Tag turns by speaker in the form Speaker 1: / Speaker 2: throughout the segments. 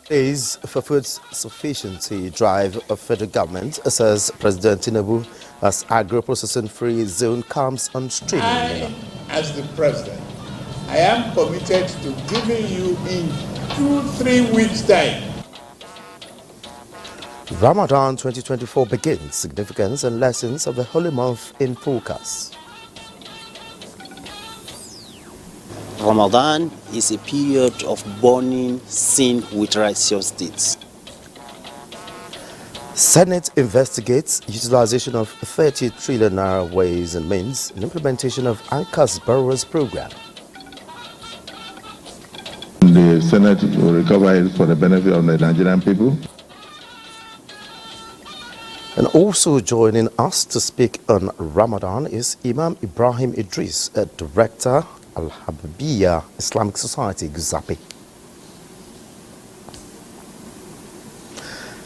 Speaker 1: Is for food sufficiency drive of federal government, says President Tinubu, as agro-processing-free zone comes on stream.
Speaker 2: As the president, I am committed to giving you in 2-3 weeks' time.
Speaker 1: Ramadan 2024 begins. Significance and lessons of the holy month in focus.
Speaker 3: Ramadan is a period of burning sin with righteous deeds.
Speaker 1: Senate investigates utilization of 30 trillion naira ways and means in implementation of Anchor's Borrowers Program.
Speaker 4: The Senate will recover it for the benefit of the Nigerian people.
Speaker 1: And also joining us to speak on Ramadan is Imam Ibrahim Adris, Director, Al-Habibiyya Islamic Society, Guzapi.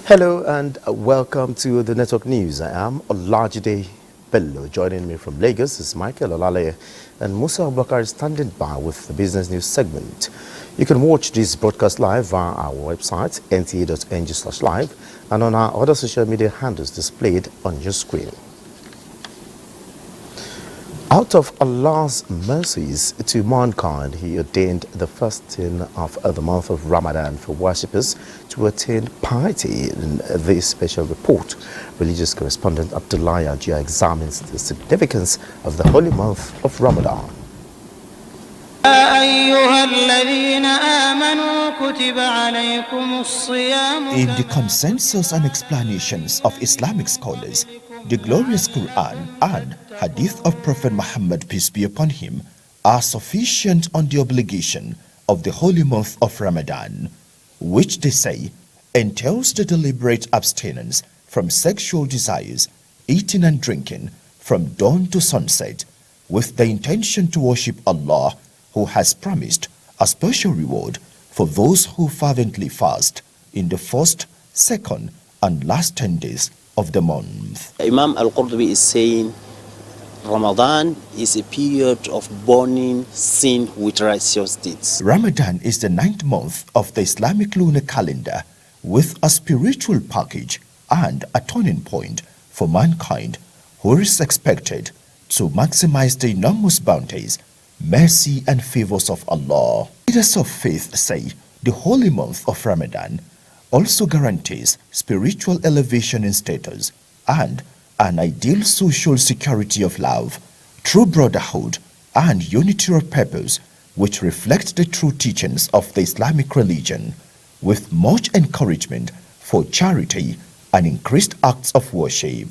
Speaker 1: Hello and welcome to the Network News. I am Olajide Bello. Joining me from Lagos is Michael Olale and Musa Abubakar standing by with the business news segment. You can watch this broadcast live via our website, nta.ng/live, and on our other social media handles displayed on your screen. Out of Allah's mercies to mankind, He ordained the fasting of the month of Ramadan for worshippers to attain piety. In this special report, religious correspondent Abdullah Ajia examines the significance of the holy month of Ramadan.
Speaker 5: In the consensus and explanations of Islamic scholars, the glorious Quran and Hadith of Prophet Muhammad, peace be upon him, are sufficient on the obligation of the holy month of Ramadan, which they say entails the deliberate abstinence from sexual desires, eating and drinking from dawn to sunset, with the intention to worship Allah, who has promised a special reward for those who fervently fast in the first, second, and last 10 days of the month.
Speaker 3: Imam Al-Qurtubi is saying Ramadan is a period of burning sin with righteous deeds.
Speaker 5: Ramadan is the 9th month of the Islamic lunar calendar, with a spiritual package and a turning point for mankind, who is expected to maximize the enormous bounties, mercy and favors of Allah. Leaders of faith say the holy month of Ramadan also guarantees spiritual elevation in status and an ideal social security of love, true brotherhood and unity of purpose, which reflect the true teachings of the Islamic religion, with much encouragement for charity and increased acts of worship.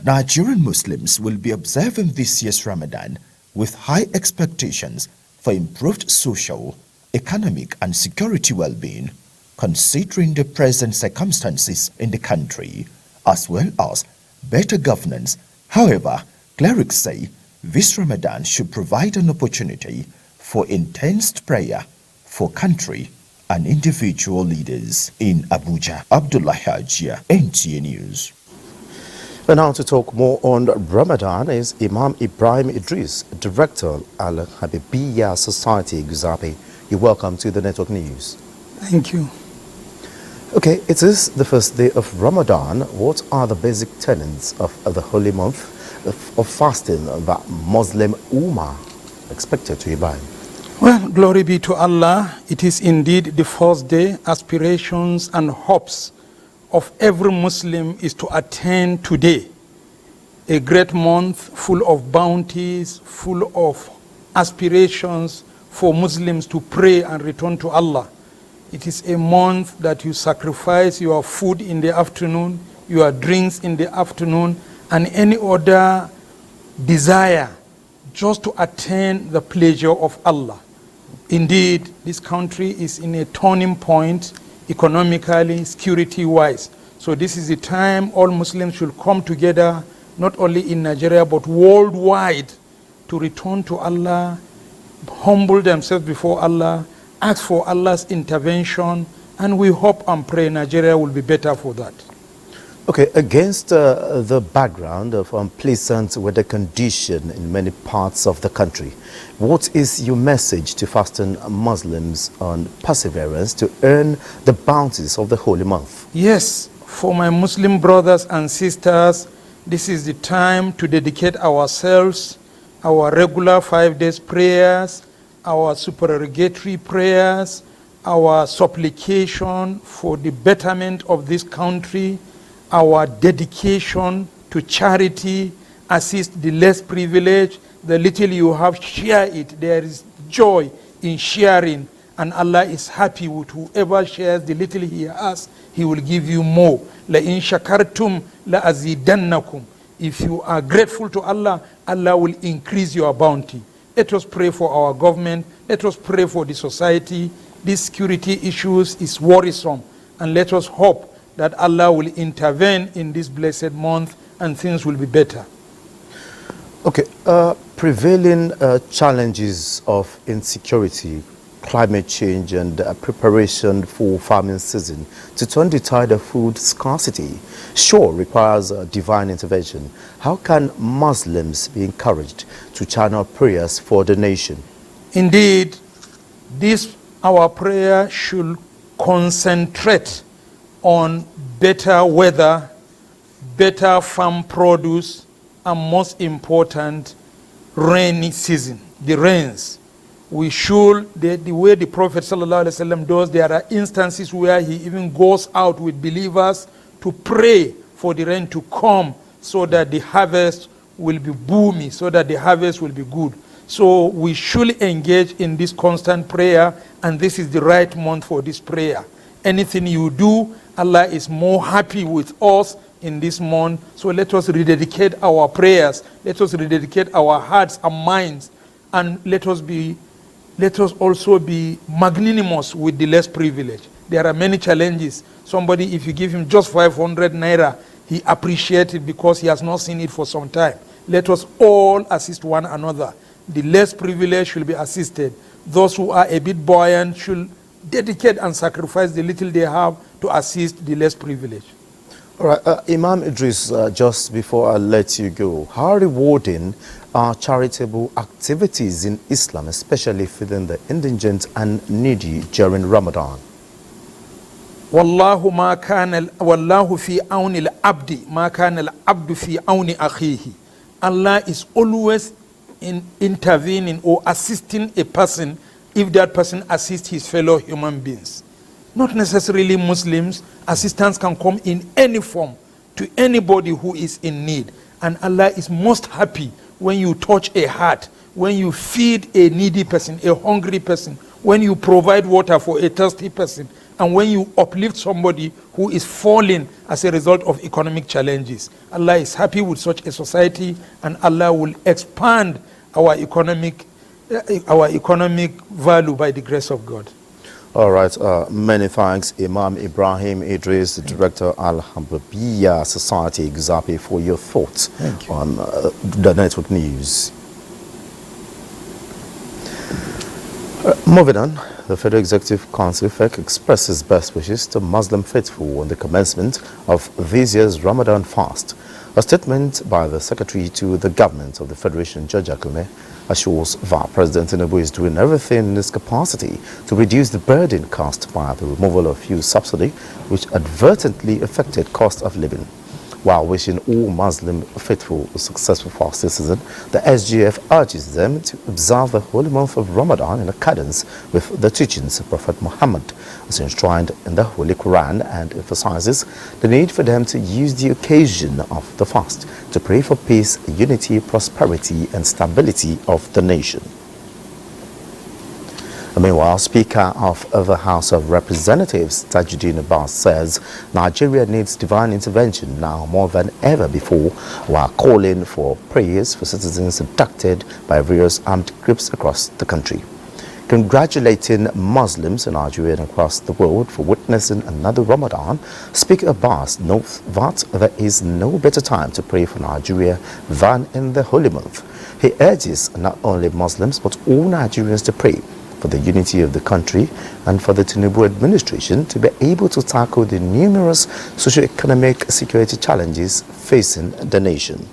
Speaker 5: Nigerian Muslims will be observing this year's Ramadan with high expectations for improved social, economic and security well-being, considering the present circumstances in the country, as well as better governance. However, clerics say this Ramadan should provide an opportunity for intense prayer for country and individual leaders. In Abuja, Abdullah Ajia, NTA News.
Speaker 1: And now to talk more on Ramadan is Imam Ibrahim Adris, Director Al-Habibiyya Society, Guzapi. You're welcome to the Network News.
Speaker 6: Thank you.
Speaker 1: Okay, it is the first day of Ramadan. What are the basic tenets of the holy month of fasting that Muslim Ummah expected to abide?
Speaker 6: Well, glory be to Allah. It is indeed the first day. Aspirations and hopes of every Muslim is to attain today a great month full of bounties, full of aspirations for Muslims to pray and return to Allah. It is a month that you sacrifice your food in the afternoon, your drinks in the afternoon, and any other desire just to attain the pleasure of Allah. Indeed, this country is in a turning point economically, security-wise. So this is the time all Muslims should come together, not only in Nigeria, but worldwide, to return to Allah, humble themselves before Allah, ask for Allah's intervention, and we hope and pray Nigeria will be better for that.
Speaker 1: Okay, against the background of unpleasant weather condition in many parts of the country, what is your message to fasting Muslims on perseverance to earn the bounties of the holy month?
Speaker 6: Yes, for my Muslim brothers and sisters, this is the time to dedicate ourselves, our regular 5 days prayers, our supererogatory prayers, our supplication for the betterment of this country, our dedication to charity, assist the less privileged. The little you have, share it. There is joy in sharing, and Allah is happy with whoever shares the little he has. He will give you more. لَإِن شَكَرْتُمْ لَأَزِيدَنَّكُمْ. If you are grateful to Allah, Allah will increase your bounty. Let us pray for our government. Let us pray for the society. These security issues is worrisome, and let us hope that Allah will intervene in this blessed month and things will be better.
Speaker 1: Okay, prevailing challenges of insecurity, climate change and preparation for farming season to turn the tide of food scarcity sure requires divine intervention. How can Muslims be encouraged to channel prayers for the nation?
Speaker 6: Indeed, this our prayer should concentrate on better weather, better farm produce, and most important, rainy season, the rains. We should, the way the Prophet ﷺ does, there are instances where he even goes out with believers to pray for the rain to come so that the harvest will be booming, so that the harvest will be good. So we should engage in this constant prayer, and this is the right month for this prayer. Anything you do, Allah is more happy with us in this month. So let us rededicate our prayers. Let us rededicate our hearts and minds. And let us also be magnanimous with the less privileged. There are many challenges. Somebody, if you give him just 500 naira, he appreciates it because he has not seen it for some time. Let us all assist one another. The less privileged should be assisted. Those who are a bit buoyant should dedicate and sacrifice the little they have to assist the less privileged.
Speaker 1: All right, Imam Adris, just before I let you go, how rewarding are charitable activities in Islam, especially feeding the indigent and needy during Ramadan?
Speaker 6: Wallahu fi awni al-abdi ma kana al-abdu fi awni akhihi. Allah is always intervening or assisting a person if that person assists his fellow human beings. Not necessarily Muslims. Assistance can come in any form to anybody who is in need. And Allah is most happy when you touch a heart, when you feed a needy person, a hungry person, when you provide water for a thirsty person, and when you uplift somebody who is falling as a result of economic challenges. Allah is happy with such a society, and Allah will expand our economic value by the grace of God.
Speaker 1: All right, many thanks, Imam Ibrahim Adris, the Director Al-Habibiyya Society, Exapi, for your thoughts on the network news. Moving on, the Federal Executive Council FEC expresses best wishes to Muslim faithful on the commencement of this year's Ramadan fast. A statement by the Secretary to the Government of the Federation, Judge Akume, assures that President Tinubu is doing everything in his capacity to reduce the burden caused by the removal of fuel subsidy, which advertently affected cost of living. While wishing all Muslim faithful a successful fast season, the SGF urges them to observe the holy month of Ramadan in accordance with the teachings of Prophet Muhammad, as enshrined in the Holy Quran, and emphasizes the need for them to use the occasion of the fast to pray for peace, unity, prosperity, and stability of the nation. Meanwhile, Speaker of the House of Representatives, Tajuddin Abbas, says Nigeria needs divine intervention now more than ever before, while calling for prayers for citizens abducted by various armed groups across the country. Congratulating Muslims in Nigeria and across the world for witnessing another Ramadan, Speaker Abbas notes that there is no better time to pray for Nigeria than in the holy month. He urges not only Muslims but all Nigerians to pray for the unity of the country and for the Tinubu administration to be able to tackle the numerous socio-economic security challenges facing the nation.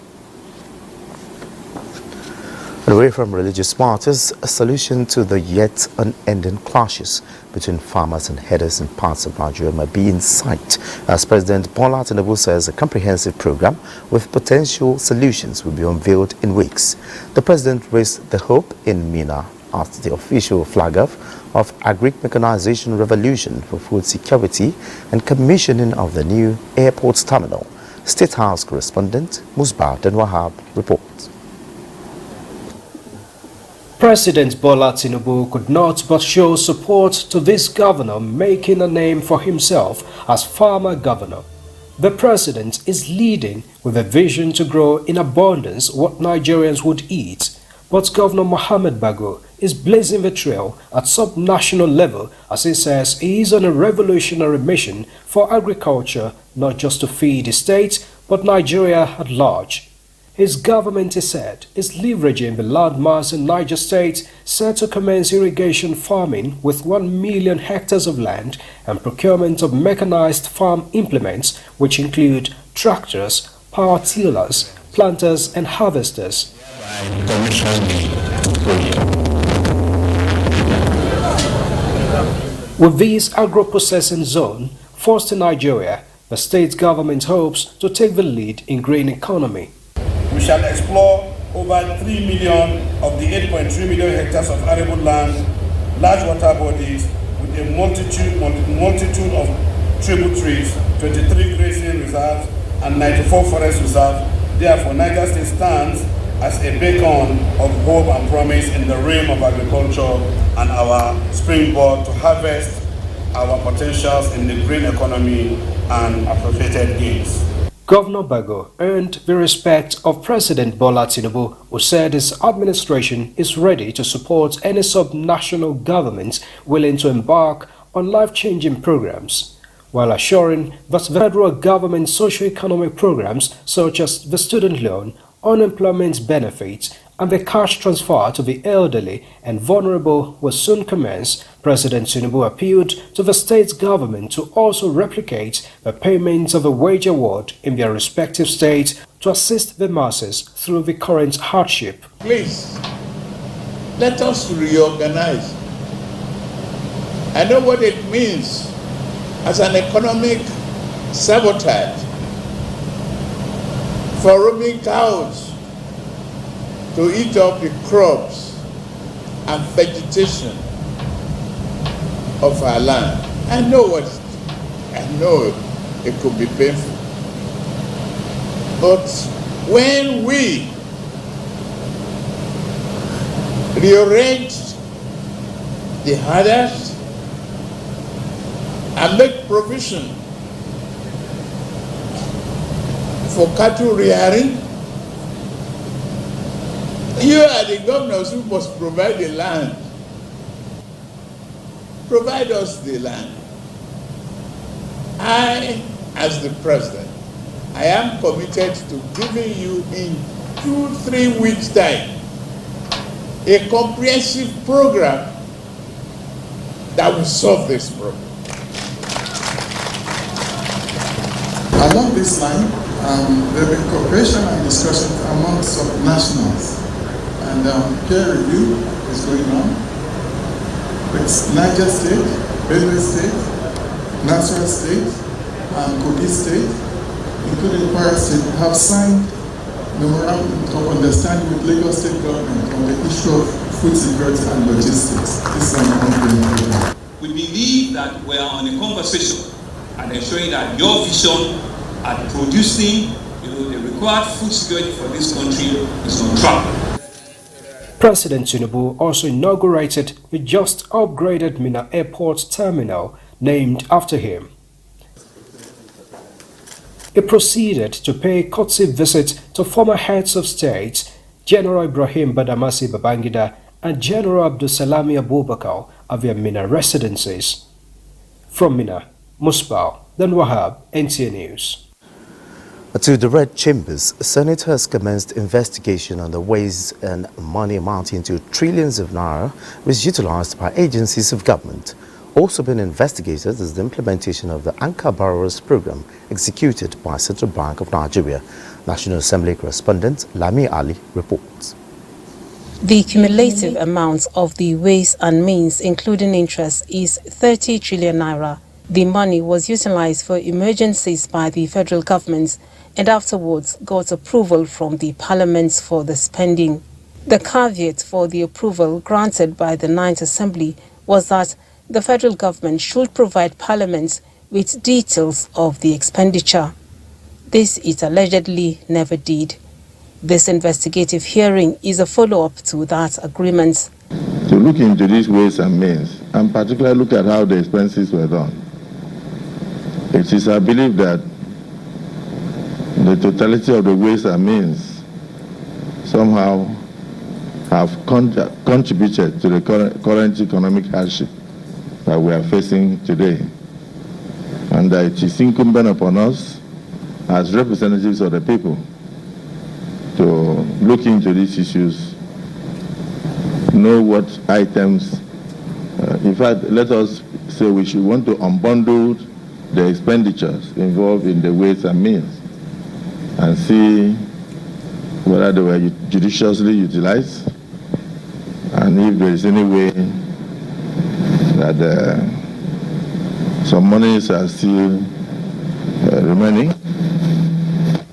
Speaker 1: Away from religious matters, a solution to the yet unending clashes between farmers and herders in parts of Nigeria might be in sight, as President Bola Tinubu says a comprehensive program with potential solutions will be unveiled in weeks. The president raised the hope in Mina at the official flag-off of Agri-Mechanization Revolution for food security and commissioning of the new airport terminal. State House correspondent Musbat and Wahab reports.
Speaker 7: President Bola Tinubu could not but show support to this governor making a name for himself as farmer governor. The president is leading with a vision to grow in abundance what Nigerians would eat, but Governor Mohammed Bago is blazing the trail at sub-national level as he says he is on a revolutionary mission for agriculture, not just to feed the state, but Nigeria at large. His government, he said, is leveraging the landmass in Niger State set to commence irrigation farming with 1 million hectares of land and procurement of mechanized farm implements, which include tractors, power tillers, planters and harvesters. With this agro-processing zone forced in Nigeria, the state government hopes to take the lead in green economy.
Speaker 8: We shall explore over 3 million of the 8.3 million hectares of arable land, large water bodies with a multitude of tributaries, 23 grazing reserves and 94 forest reserves. Therefore, Niger State stands as a beacon of hope and promise in the realm of agriculture and our springboard to harvest our potentials in the green economy and associated gains.
Speaker 7: Governor Bago earned the respect of President Bola Tinubu, who said his administration is ready to support any sub-national government willing to embark on life-changing programs, while assuring that the federal government socio-economic programs such as the student loan, unemployment benefits, and the cash transfer to the elderly and vulnerable will soon commence. President Tinubu appealed to the state government to also replicate the payments of a wage award in their respective states to assist the masses through the current hardship.
Speaker 2: Please, let us reorganize. I know what it means as an economic sabotage for roaming cows to eat up the crops and vegetation of our land. I know it could be painful. But when we rearrange the herders and make provision for cattle rearing, you are the governors who must provide the land. Provide us the land. I, as the president, I am committed to giving you in 2-3 weeks' time a comprehensive program that will solve this problem.
Speaker 9: Along this line, there will be cooperation and discussion among sub-nationals. And peer review is going on with Niger State, Benue State, Nasarawa State, and Kogi State, including Kwara State, have signed memorandum of understanding with Lagos State government on the issue of food security and logistics. This is an ongoing program.
Speaker 10: We believe that we are on a conversation and ensuring that your vision at producing the required food security for this country is on track.
Speaker 7: President Tinubu also inaugurated the just upgraded Mina Airport Terminal named after him. He proceeded to pay a courtesy visit to former heads of state, General Ibrahim Badamasi Babangida and General Abdulsalami Abubakar at their Mina residences. From Mina, Musbah, then Wahab, NTA News.
Speaker 1: To the Red Chambers, Senate has commenced investigation on the ways and money amounting to trillions of naira was utilized by agencies of government. Also being investigated is the implementation of the Anchor Borrowers Program executed by Central Bank of Nigeria. National Assembly correspondent Lami Ali reports.
Speaker 11: The cumulative amount of the ways and means, including interest, is 30 trillion naira. The money was utilized for emergencies by the federal government and afterwards got approval from the parliament for the spending. The caveat for the approval granted by the 9th Assembly was that the federal government should provide parliament with details of the expenditure. This it allegedly never did. This investigative hearing is a follow-up to that agreement.
Speaker 4: To look into these ways and means, and particularly look at how the expenses were done. It is our belief that the totality of the ways and means somehow have contributed to the current economic hardship that we are facing today. And that it is incumbent upon us as representatives of the people to look into these issues, know what items, in fact, let us say we should want to unbundle the expenditures involved in the ways and means and see whether they were judiciously utilized and if there is any way that some monies are still remaining,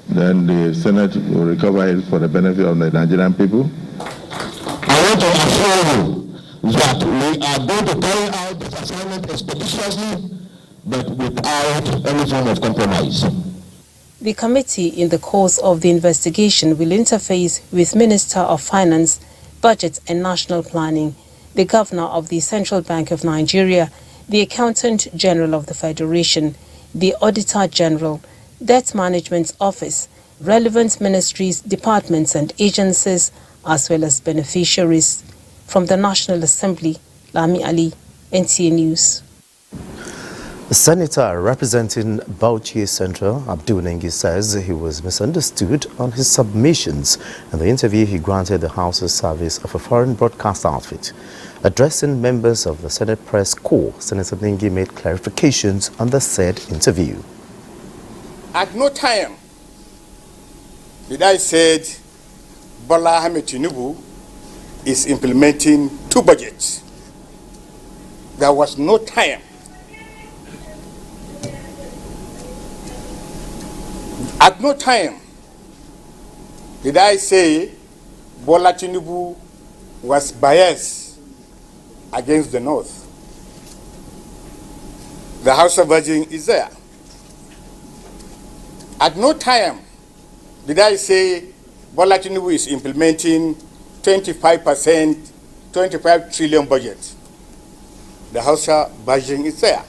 Speaker 4: then the Senate will recover it for the benefit of the Nigerian people.
Speaker 12: I want to assure you that we are going to carry out this assignment expeditiously, but without any form of compromise.
Speaker 11: The committee, in the course of the investigation, will interface with Minister of Finance, Budget and National Planning, the Governor of the Central Bank of Nigeria, the Accountant General of the Federation, the Auditor General, Debt Management Office, relevant ministries, departments and agencies, as well as beneficiaries. From the National Assembly, Lami Ali, NTA News.
Speaker 1: The senator representing Bauchi Central, Abdul says he was misunderstood on his submissions in the interview he granted the House's service of a foreign broadcast outfit. Addressing members of the Senate Press Corps, Senator Ningi made clarifications on the said interview.
Speaker 2: At no time did I say Bola Ahmed Tinubu is implementing two budgets. There was no time. At no time did I say Bola Tinubu was biased against the North. The House of Virgin is there. At no time did I say Bola Tinubu is implementing 25%, 25 trillion budget. The House of Virgin is there.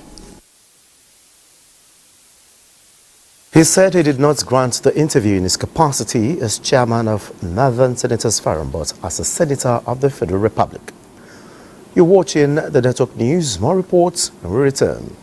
Speaker 1: He said he did not grant the interview in his capacity as chairman of Northern Senators Forum, but as a senator of the Federal Republic. You're watching the Network News. More reports when we return.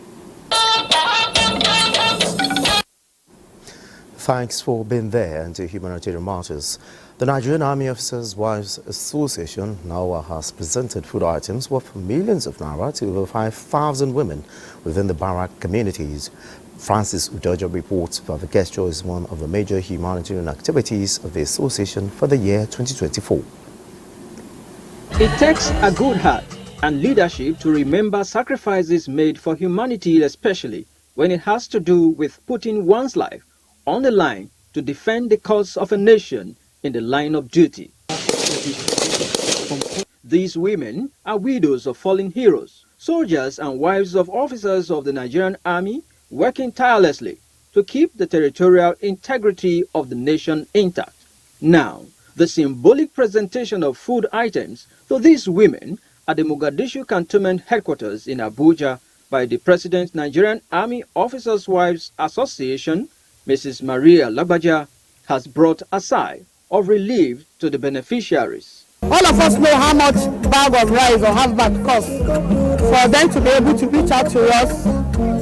Speaker 1: Thanks for being there and to Humanitarian Matters. The Nigerian Army Officers' Wives Association now has presented food items worth millions of naira to over 5,000 women within the barrack communities. Francis Udoja reports that the gesture is one of the major humanitarian activities of the association for the year 2024.
Speaker 13: It takes a good heart and leadership to remember sacrifices made for humanity, especially when it has to do with putting one's life on the line to defend the cause of a nation in the line of duty. These women are widows of fallen heroes, soldiers and wives of officers of the Nigerian Army, working tirelessly to keep the territorial integrity of the nation intact. Now, the symbolic presentation of food items to these women at the Mogadishu Cantonment Headquarters in Abuja by the President Nigerian Army Officers' Wives Association, Mrs. Maria Labaja, has brought a sigh of relief to the beneficiaries.
Speaker 14: All of us know how much bag of rice or half bag costs. For them to be able to reach out to us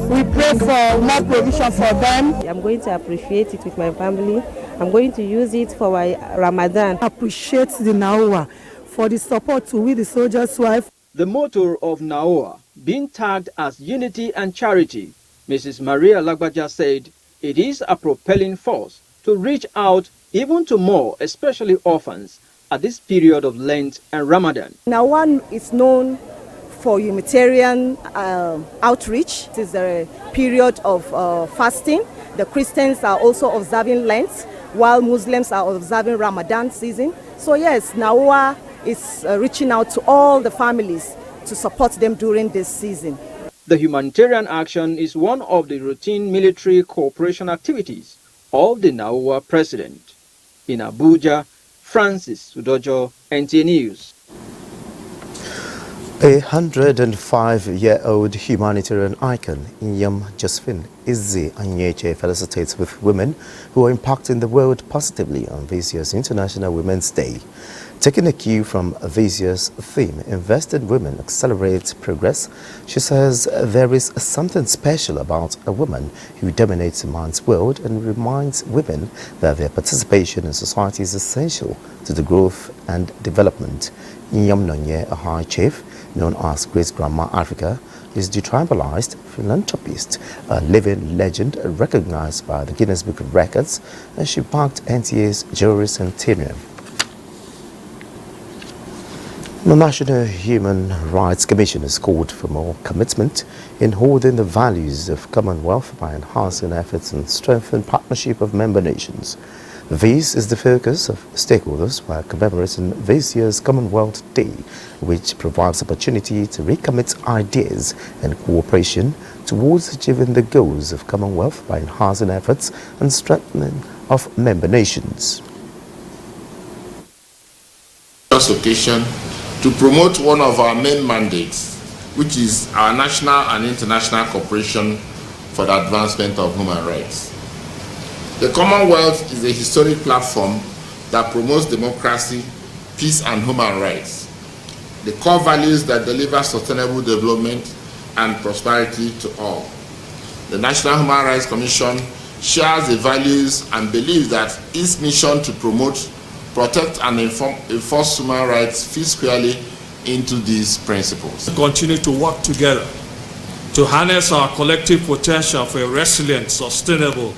Speaker 14: We pray for more provision for them.
Speaker 15: I'm going to appreciate it with my family. I'm going to use it for my Ramadan.
Speaker 14: Appreciate the Naoa for the support to We the Soldier's Wife.
Speaker 13: The motto of Naoa being tagged as unity and charity, Mrs. Maria Lagbaja said it is a propelling force to reach out even to more, especially orphans, at this period of Lent and Ramadan.
Speaker 16: Naoa is known for humanitarian outreach. It is a period of fasting. The Christians are also observing Lent, while Muslims are observing Ramadan season. So yes, Naoa is reaching out to all the families to support them during this season.
Speaker 13: The humanitarian action is one of the routine military cooperation activities of the Naoa president. In Abuja, Francis Udojo, NTA News.
Speaker 1: A 105-year-old humanitarian icon, Imam Josephine Izzy Anyeche, felicitates with women who are impacting the world positively on this year's International Women's Day. Taking a cue from this year's theme, Invested Women Accelerate Progress, she says there is something special about a woman who dominates a man's world and reminds women that their participation in society is essential to the growth and development. Nyam Nonye, a high chief known as Great Grandma Africa, is the detribalized philanthropist, a living legend recognized by the Guinness Book of Records, and she backed NTA's Jewelry Centenarian. The National Human Rights Commission has called for more commitment in holding the values of Commonwealth by enhancing efforts and strengthening partnership of member nations. This is the focus of stakeholders while commemorating this year's Commonwealth Day, which provides opportunity to recommit ideas and cooperation towards achieving the goals of Commonwealth by enhancing efforts and strengthening of member nations.
Speaker 17: This occasion to promote one of our main mandates, which is our national and international cooperation for the advancement of human rights. The Commonwealth is a historic platform that promotes democracy, peace and human rights, the core values that deliver sustainable development and prosperity to all. The National Human Rights Commission shares the values and believes that its mission to promote, protect and enforce human rights fits squarely into these principles.
Speaker 18: We continue to work together to harness our collective potential for a resilient, sustainable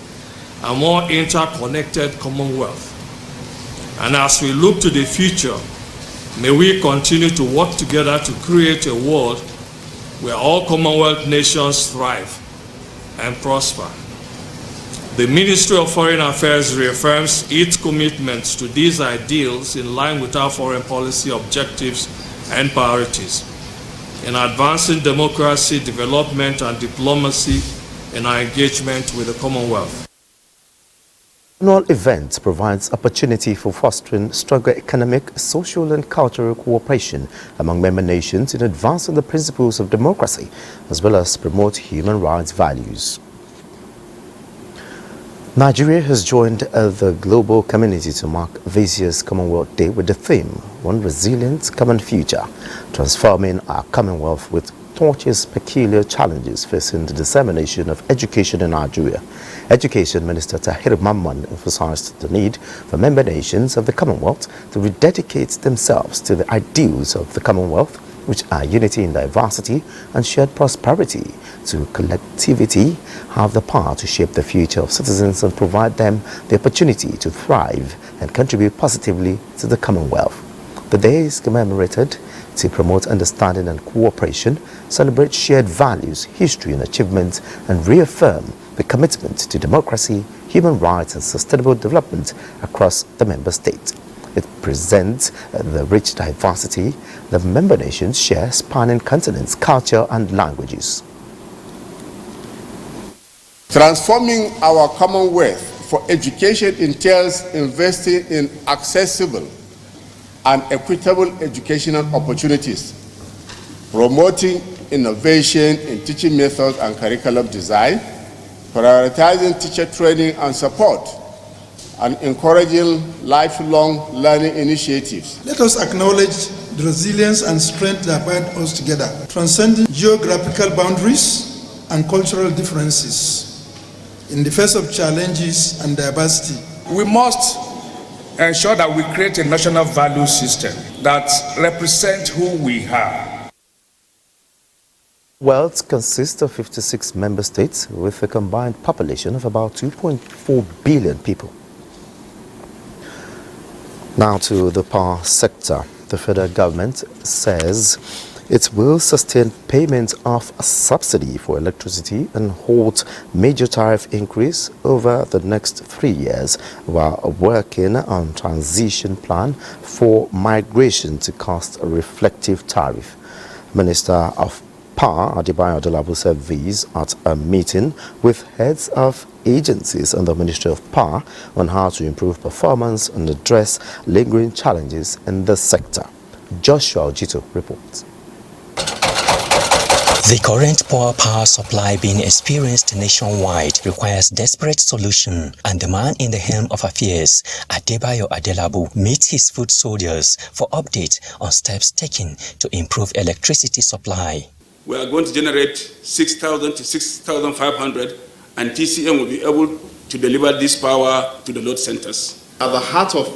Speaker 18: and more interconnected Commonwealth. And as we look to the future, may we continue to work together to create a world where all Commonwealth nations thrive and prosper. The Ministry of Foreign Affairs reaffirms its commitments to these ideals in line with our foreign policy objectives and priorities in advancing democracy, development and diplomacy in our engagement with the Commonwealth.
Speaker 1: The annual event provides opportunity for fostering stronger economic, social and cultural cooperation among member nations in advancing the principles of democracy, as well as promote human rights values. Nigeria has joined the global community to mark this year's Commonwealth Day with the theme, One Resilient Common Future, transforming our Commonwealth with touches peculiar challenges facing the dissemination of education in Nigeria. Education Minister Tahir Mamman emphasized the need for member nations of the Commonwealth to rededicate themselves to the ideals of the Commonwealth, which are unity in diversity and shared prosperity, to collectivity have the power to shape the future of citizens and provide them the opportunity to thrive and contribute positively to the Commonwealth. The day is commemorated to promote understanding and cooperation, celebrate shared values, history and achievements, and reaffirm the commitment to democracy, human rights and sustainable development across the member states. It presents the rich diversity the member nations share, spanning continents, culture and languages.
Speaker 19: Transforming our Commonwealth for education entails investing in accessible and equitable educational opportunities, promoting innovation in teaching methods and curriculum design, prioritizing teacher training and support, and encouraging lifelong learning initiatives.
Speaker 9: Let us acknowledge the resilience and strength that bind us together, transcending geographical boundaries, and cultural differences in the face of challenges and diversity.
Speaker 8: We must ensure that we create a national value system that represents who we are.
Speaker 1: Wealth consists of 56 member states with a combined population of about 2.4 billion people. Now to the power sector. The federal government says it will sustain payment of a subsidy for electricity and halt major tariff increase over the next 3 years while working on transition plan for migration to cost-reflective tariff. Minister of Power, Adris, said this at a meeting with heads of agencies and the Ministry of Power on how to improve performance and address lingering challenges in the sector. Joshua Ojito reports.
Speaker 20: The current poor power supply being experienced nationwide requires desperate solution, and the man in the helm of affairs, Adebayo Adelabu, meets his foot soldiers for update on steps taken to improve electricity supply.
Speaker 21: We are going to generate 6,000 to 6,500, and TCM will be able to deliver this power to the load centers.
Speaker 22: At the heart of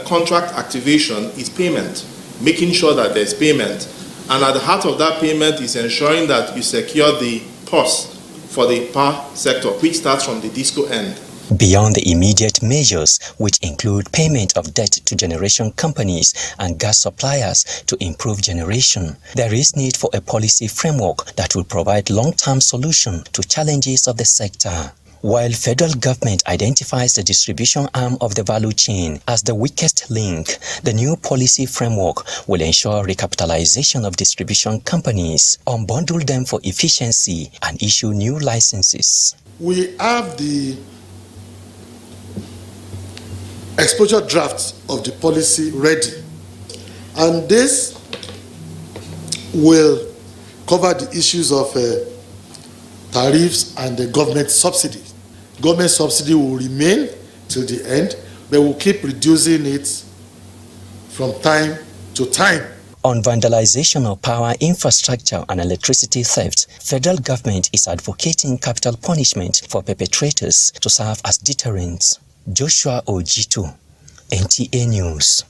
Speaker 22: contract activation is payment, making sure that there's payment. And at the heart of that payment is ensuring that you secure the cost for the power sector, which starts from the DISCO end.
Speaker 20: Beyond the immediate measures, which include payment of debt to generation companies and gas suppliers to improve generation, there is need for a policy framework that will provide long-term solution to challenges of the sector. While federal government identifies the distribution arm of the value chain as the weakest link, the new policy framework will ensure recapitalization of distribution companies, unbundle them for efficiency, and issue new licenses.
Speaker 23: We have the exposure draft of the policy ready, and this will cover the issues of tariffs and the government subsidy. Government subsidy will remain till the end, but we'll keep reducing it from time to time.
Speaker 20: On vandalization of power infrastructure and electricity theft, federal government is advocating capital punishment for perpetrators to serve as deterrents. Joshua Ojito, NTA News.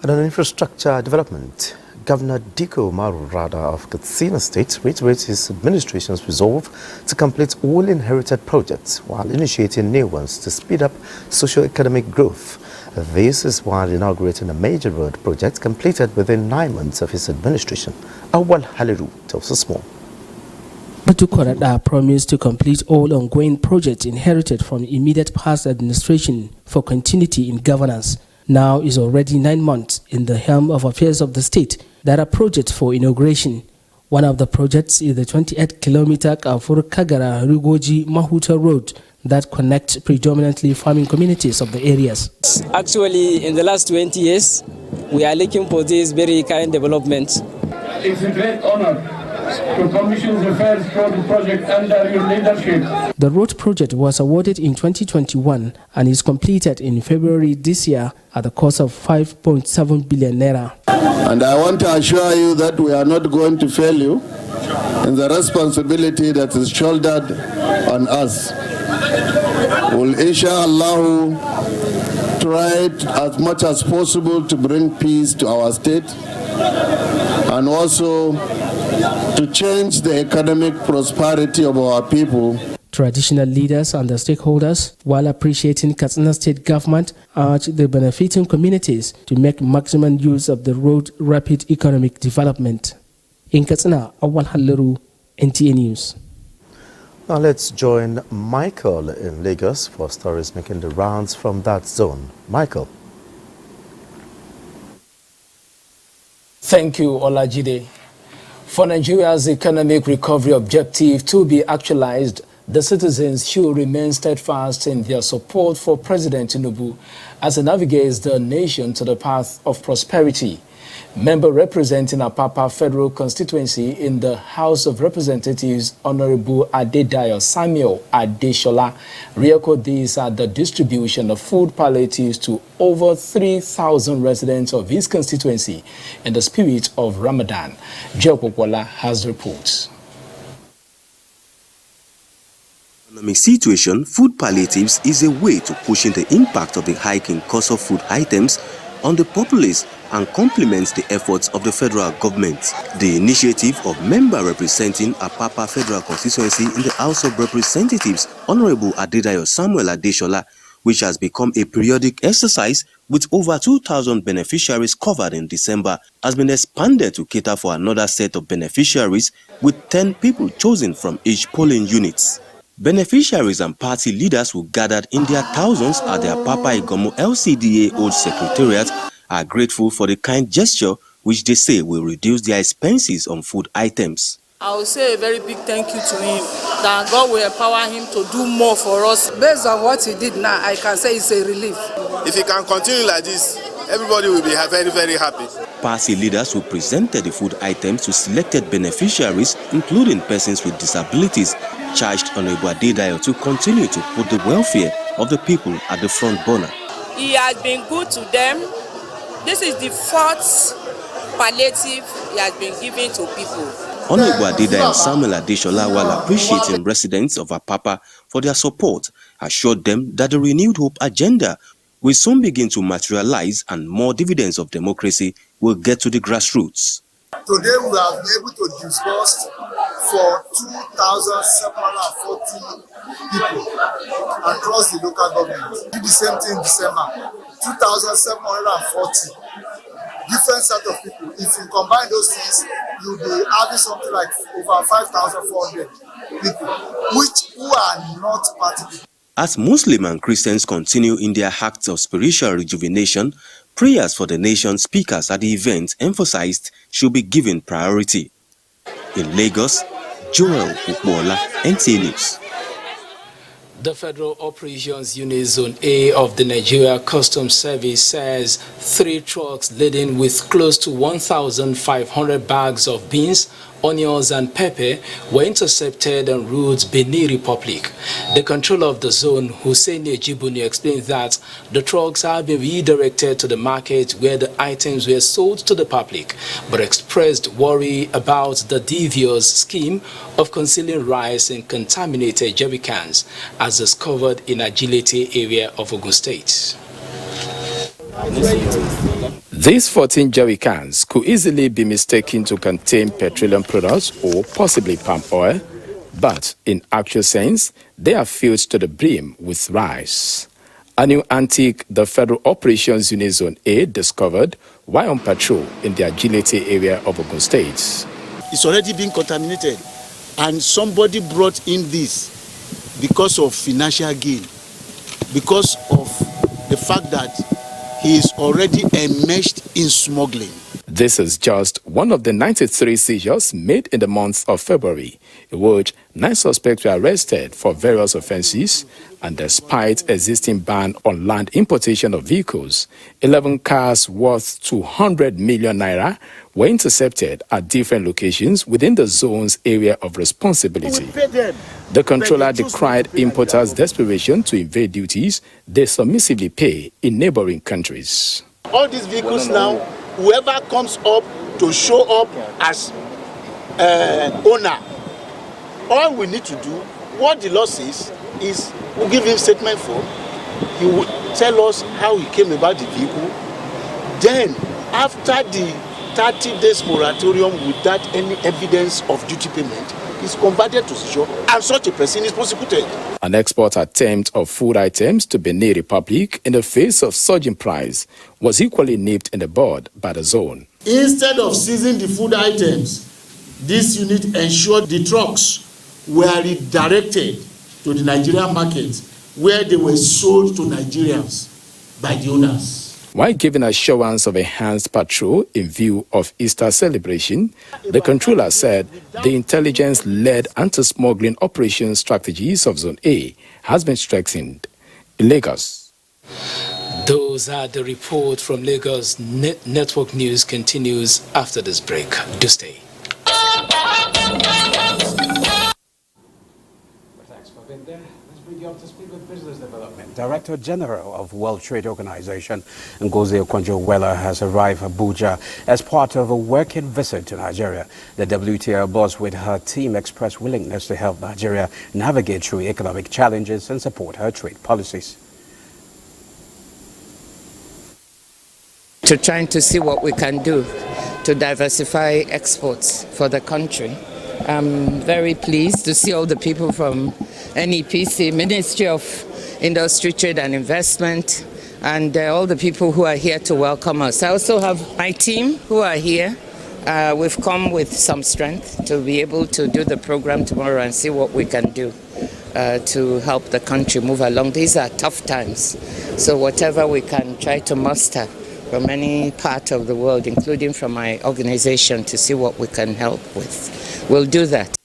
Speaker 1: And on infrastructure development, Governor Diko Marurada of Kina State reiterates his administration's resolve to complete all inherited projects while initiating new ones to speed up socio-economic growth. This is while inaugurating a major road project completed within 9 months of his administration. Awal Haliru tells us more.
Speaker 24: Batukorada promised to complete all ongoing projects inherited from immediate past administration for continuity in governance. Now is already 9 months in the helm of affairs of the state. There are projects for inauguration. One of the projects is the 28-kilometer Kafur Kagara Rugoji Mahuta Road that connects predominantly farming communities of the areas.
Speaker 25: Actually, in the last 20 years, we are looking for this very kind development.
Speaker 26: It's a great honor to commission the first road project under your leadership.
Speaker 24: The road project was awarded in 2021 and is completed in February this year at the cost of 5.7 billion naira.
Speaker 27: And I want to assure you that we are not going to fail you in the responsibility that is shouldered on us. We'll inshallah try as much as possible to bring peace to our state and also to change the economic prosperity of our people.
Speaker 24: Traditional leaders and the stakeholders, while appreciating Katsina State government, urge the benefiting communities to make maximum use of the road rapid economic development. In Katsina, Awal Haliru, NTA News.
Speaker 1: Now let's join Michael in Lagos for stories making the rounds from that zone. Michael.
Speaker 28: Thank you, Olajide. For Nigeria's economic recovery objective to be actualized, the citizens should remain steadfast in their support for President Tinubu as he navigates the nation to the path of prosperity. Member representing Apapa Federal Constituency in the House of Representatives, Honorable Adedayo Samuel Adeshola, re-echoed this at the distribution of food palliatives to over 3,000 residents of his constituency in the spirit of Ramadan. Joe Popola has reports.
Speaker 3: economic situation, food palliatives is a way to cushion the impact of the hike in cost of food items on the populace and complements the efforts of the federal government. The initiative of member representing Apapa Federal Constituency in the House of Representatives, Honorable Adedayo Samuel Adeshola, which has become a periodic exercise with over 2,000 beneficiaries covered in December, has been expanded to cater for another set of beneficiaries with 10 people chosen from each polling unit. Beneficiaries and party leaders who gathered in their thousands at their Papa Igomo LCDA Old Secretariat are grateful for the kind gesture which they say will reduce their expenses on food items.
Speaker 4: I will say a very big thank you to him, that God will empower him to do more for us. Based on what he did now, I can say it's a relief.
Speaker 5: If he can continue like this, everybody will be very, very happy.
Speaker 3: Party leaders who presented the food items to selected beneficiaries, including persons with disabilities, charged Honorable Adedayo to continue to put the welfare of the people at the front burner.
Speaker 4: He has been good to them. This is the fourth palliative he has been giving to people.
Speaker 3: Honorable Adedayo Samuel Adeshola, while appreciating residents of Apapa for their support, assured them that the renewed hope agenda will soon begin to materialize and more dividends of democracy will get to the grassroots.
Speaker 6: Today we have been able to disburse for 2,740 people across the local government. We did the same thing in December, 2,740 different set of people. If you combine those things, you'll be having something like over 5,400 people, who are not party people.
Speaker 3: As Muslim and Christians continue in their acts of spiritual rejuvenation, prayers for the nation speakers at the event emphasized should be given priority. In Lagos, Joel Ukwola, NTA News.
Speaker 28: The Federal Operations Unit Zone A of the Nigeria Customs Service says 3 trucks laden with close to 1,500 bags of beans, onions and pepper were intercepted en route Benin Republic. The controller of the zone, Husseini Ejibuni, explained that the trucks have been redirected to the market where the items were sold to the public, but expressed worry about the devious scheme of concealing rice in contaminated jerry cans as discovered in Agility area of Ogun State. These 14 jerry cans could easily be mistaken to contain petroleum products or possibly palm oil, but in actual sense, they are filled to the brim with rice. A new antique the Federal Operations Unit Zone A discovered while on patrol in the Agility area of Ogun State.
Speaker 7: It's already been contaminated, and somebody brought in this because of financial gain, because of the fact that he is already enmeshed in smuggling.
Speaker 28: This is just one of the 93 seizures made in the month of February, in which 9 suspects were arrested for various offenses, and despite existing ban on land importation of vehicles, 11 cars worth 200 million naira were intercepted at different locations within the zone's area of responsibility. The controller decried importers' desperation to evade duties they submissively pay in neighboring countries.
Speaker 7: All these vehicles now, whoever comes up to show up as owner, all we need to do, what the law says, is we'll give him statement for. He will tell us how he came about the vehicle. Then, after the 30 days moratorium without any evidence of duty payment, is converted to seizure, and such a person is prosecuted.
Speaker 28: An export attempt of food items to Benin Republic in the face of surging price was equally nipped in the bud by the zone.
Speaker 7: Instead of seizing the food items, this unit ensured the trucks were redirected to the Nigerian market, where they were sold to Nigerians by the owners.
Speaker 28: While giving assurance of enhanced patrol in view of Easter celebration, the controller said the intelligence-led anti-smuggling operation strategies of Zone A has been strengthened in Lagos. Those are the reports from Lagos. Network News continues after this break. Do stay. Thanks for being there.
Speaker 2: bring you up to speed with business development. Director General of World Trade Organization, Ngozi Okonjo-Iweala, has arrived at Abuja as part of a working visit to Nigeria. The WTO boss with her team expressed willingness to help Nigeria navigate through economic challenges and support her trade policies.
Speaker 10: To trying to see what we can do to diversify exports for the country. I'm very pleased to see all the people from NEPC, Ministry of Industry, Trade and Investment, and all the people who are here to welcome us. I also have my team who are here. We've come with some strength to be able to do the program tomorrow and see what we can do to help the country move along. These are tough times, so whatever we can try to muster from any part of the world, including from my organization, to see what we can help with. We'll do that.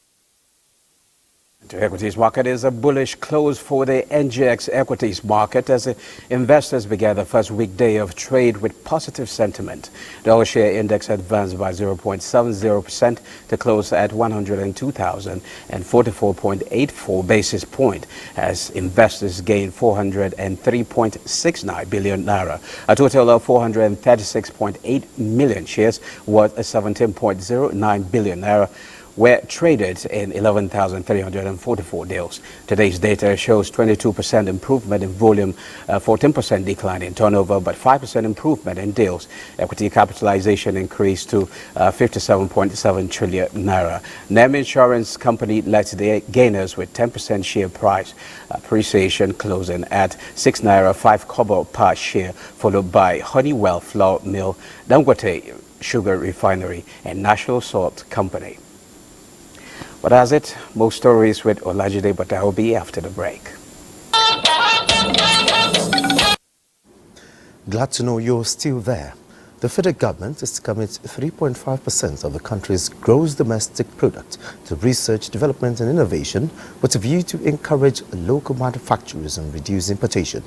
Speaker 2: To Equities Market is a bullish close for the NGX Equities Market as investors began the first weekday of trade with positive sentiment. The all-share index advanced by 0.70% to close at 102,044.84 basis point as investors gained 403.69 billion naira. A total of 436.8 million shares worth 17.09 billion naira were traded in 11,344 deals. Today's data shows 22% improvement in volume, 14% decline in turnover, but 5% improvement in deals. Equity capitalization increased to 57.7 trillion naira. NEM Insurance Company led the gainers with 10% share price appreciation, closing at 6 naira 5 kobo per share, followed by Honeywell Flour Mill, Dangote Sugar Refinery, and National Salt Company. But that's it. Most stories with Olajide, but that will be after the break.
Speaker 1: Glad to know you're still there. The federal government is to commit 3.5% of the country's gross domestic product to research, development and innovation with a view to encourage local manufacturers and reduce importation.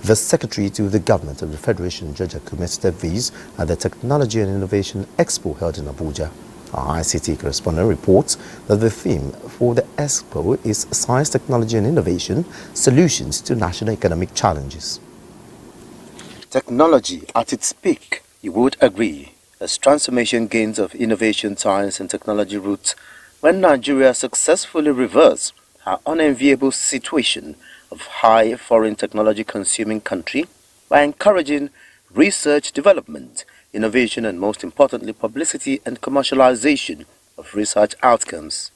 Speaker 1: The Secretary to the Government of the Federation, Judge Akume, said these at the Technology and Innovation Expo held in Abuja. Our ICT correspondent reports that the theme for the Expo is Science, Technology and Innovation, Solutions to National Economic Challenges.
Speaker 11: Technology at its peak, you would agree, as transformation gains of innovation, science and technology routes when Nigeria successfully reversed her unenviable situation of high foreign technology consuming country by encouraging research, development, innovation and most importantly publicity and commercialization of research outcomes.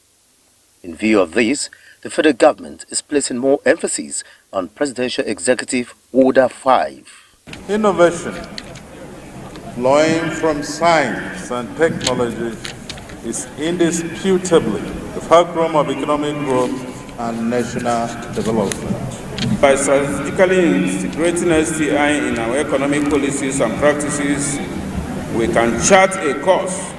Speaker 11: In view of this, the federal government is placing more emphasis on Presidential Executive Order 5.
Speaker 12: Innovation flowing from science and technology is indisputably the fulcrum of economic growth and national development.
Speaker 21: By strategically integrating STI in our economic policies and practices, we can chart a course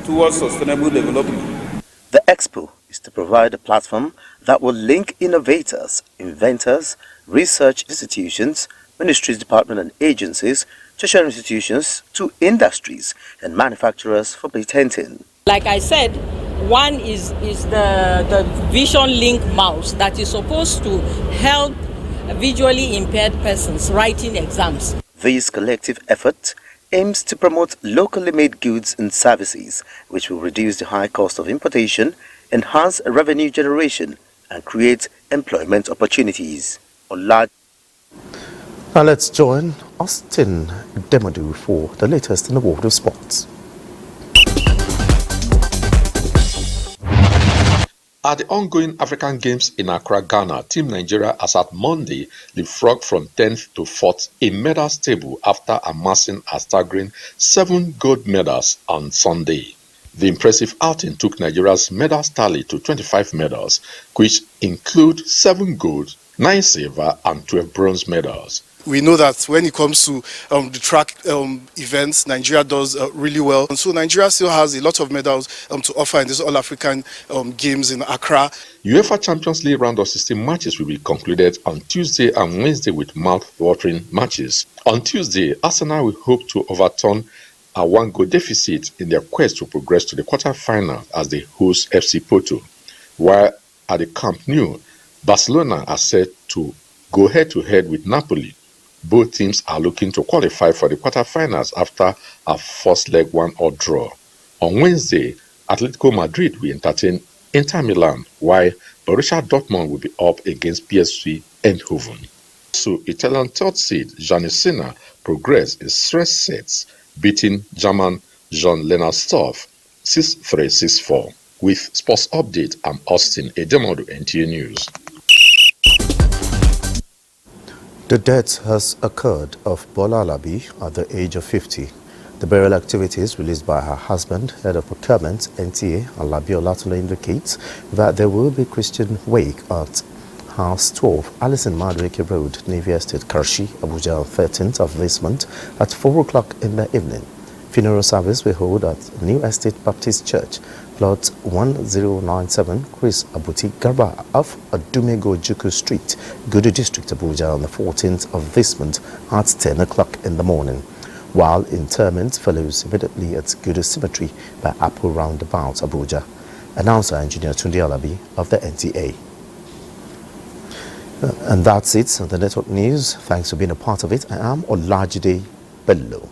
Speaker 21: towards sustainable development.
Speaker 11: The Expo is to provide a platform that will link innovators, inventors, research institutions, ministries, departments and agencies, tertiary institutions to industries and manufacturers for patenting.
Speaker 13: Like I said, one is the Vision Link mouse that is supposed to help visually impaired persons writing exams.
Speaker 11: This collective effort aims to promote locally made goods and services, which will reduce the high cost of importation, enhance revenue generation, and create employment opportunities.
Speaker 1: Now let's join Austin Demadu for the latest in the world of sports.
Speaker 14: At the ongoing African Games in Accra, Ghana, Team Nigeria as at Monday leapfrogged from 10th to 4th in medals table after amassing a staggering 7 gold medals on Sunday. The impressive outing took Nigeria's medals tally to 25 medals, which include 7 gold, 9 silver and 12 bronze medals.
Speaker 15: We know that when it comes to the track events, Nigeria does really well. And so Nigeria still has a lot of medals to offer in this All-African Games in Accra.
Speaker 14: UEFA Champions League round of 16 matches will be concluded on Tuesday and Wednesday with mouth-watering matches. On Tuesday, Arsenal will hope to overturn a 1-goal deficit in their quest to progress to the quarter-final as they host FC Porto. While at the Camp Nou, Barcelona are set to go head-to-head with Napoli. Both teams are looking to qualify for the quarterfinals after a first leg 1-1 draw. On Wednesday, Atletico Madrid will entertain Inter Milan, while Borussia Dortmund will be up against PSV Eindhoven. So, Italian third seed Gianni Sinner progressed in stress sets, beating German Jean-Lennart Stoff 6-3, 6-4. With Sports Update, I'm Austin Edemodu, NTA News.
Speaker 1: The death has occurred of Bola Alabi at the age of 50. The burial activities released by her husband, head of procurement, NTA, Alabi Olatunde, indicates that there will be Christian wake at House 12, Alison Madueke Road, Navy Estate, Karshi, Abuja, on 13th of this month at 4 o'clock in the evening. Funeral service will hold at New Estate Baptist Church, plot 1097, Chris Abuti Garba of Adumego Juku Street, Gudu District, Abuja, on the 14th of this month at 10 o'clock in the morning, while interment follows immediately at Gudu Cemetery by Apple Roundabout, Abuja. Announcer Engineer Tunde Alabi of the NTA. And that's it on the network news. Thanks for being a part of it. I am Olajide Bello.